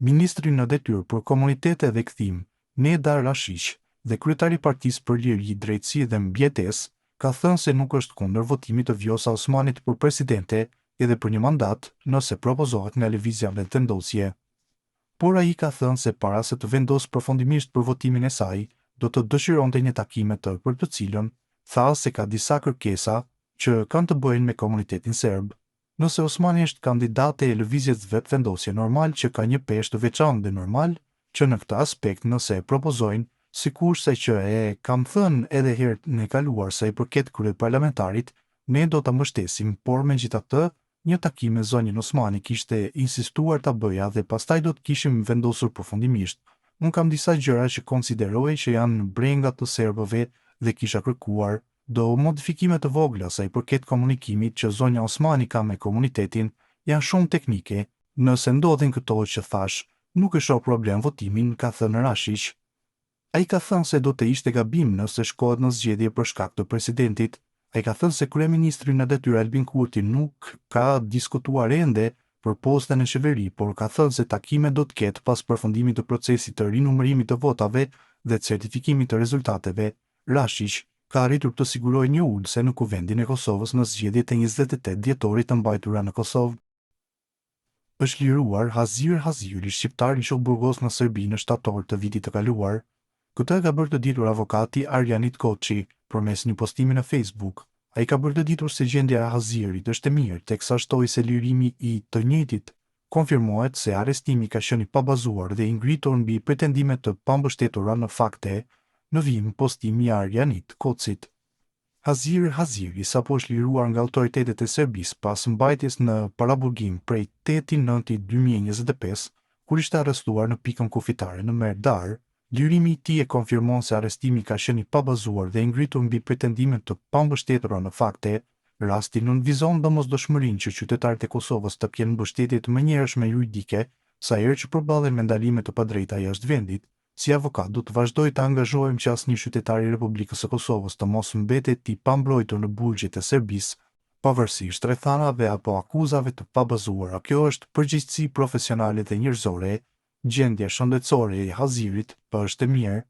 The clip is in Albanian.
Ministri në detyrë për komunitete dhe kthim, Neda Rashiq, dhe kryetari i Partisë për Liri, Drejtësi dhe Mbjetesë, ka thënë se nuk është kundër votimit të Vjosa Osmanit për presidente edhe për një mandat nëse propozohet nga lëvizja vendosje. Por ai ka thënë se para se të vendosë përfundimisht për votimin e saj, do të dëshironte një takime për të cilën tha se ka disa kërkesa që kanë të bëjnë me komunitetin serb. Nëse Osmani është kandidate e lëvizjes vendosje normal që ka një peshë të veçantë dhe normal, që në këtë aspekt nëse e propozojnë, sikurse që e kam thënë edhe herën e kaluar sa i përket kryeparlamentarit, ne do ta mbështesim, por megjithatë, një takim me zonjën Osmani kishte insistuar ta bëja dhe pastaj do të kishim vendosur përfundimisht. Unë kam disa gjëra që konsideroj që janë brenga të serbëve dhe kisha kërkuar do modifikime të vogla sa i përket komunikimit që zonja Osmani ka me komunitetin janë shumë teknike. Nëse ndodhin këto që thash, nuk e shoh problem votimin, ka thënë Rashiq. Ai ka thënë se do të ishte gabim nëse shkohet në zgjedhje për shkak të presidentit. Ai ka thënë se kryeministri në detyrë Albin Kurti nuk ka diskutuar ende për postën e qeveri, por ka thënë se takime do të ketë pas përfundimit të procesit të rinumërimit të votave dhe certifikimit të rezultateve. Rashiq ka arritur të sigurojë një ulse në Kuvendin e Kosovës në zgjedhjet e 28 dhjetorit të mbajtura në Kosovë. Është liruar Hazir Haziri, shqiptar i burgos në Serbi në shtator të vitit të kaluar. Këtë e ka bërë të ditur avokati Arjanit Koçi përmes një postimi në Facebook. Ai ka bërë të ditur se gjendja e Hazirit është e mirë, teksa shtoi se lirimi i të njëjtit konfirmohet se arrestimi ka qenë i pabazuar dhe i ngritur mbi pretendimet të pambështetura në fakte, në vim postimi i Arjanit Koçit. Hazir Haziri sapo është liruar nga autoritetet e Serbisë pas mbajtjes në paraburgim prej 8/9/2025, kur ishte arrestuar në pikën kufitare në Merdar. Lirimi i tij e konfirmon se arrestimi ka qenë i pabazuar dhe i ngritur mbi pretendimet të pambështetura në fakte. Rasti nënvizon domosdoshmërinë që qytetarët e Kosovës të kenë mbështetje të menjëhershme juridike sa herë që përballen me ndalime të padrejta jashtë vendit. Si avokat do të vazhdoj të angazhohem që asnjë qytetar i Republikës së Kosovës të mos mbetet i pambrojtur në burgjet e Serbisë, pavarësisht rrethanave apo akuzave të pabazuara. Kjo është përgjegjësi profesionale dhe njerëzore. Gjendja shëndetësore e Hazirit është e mirë.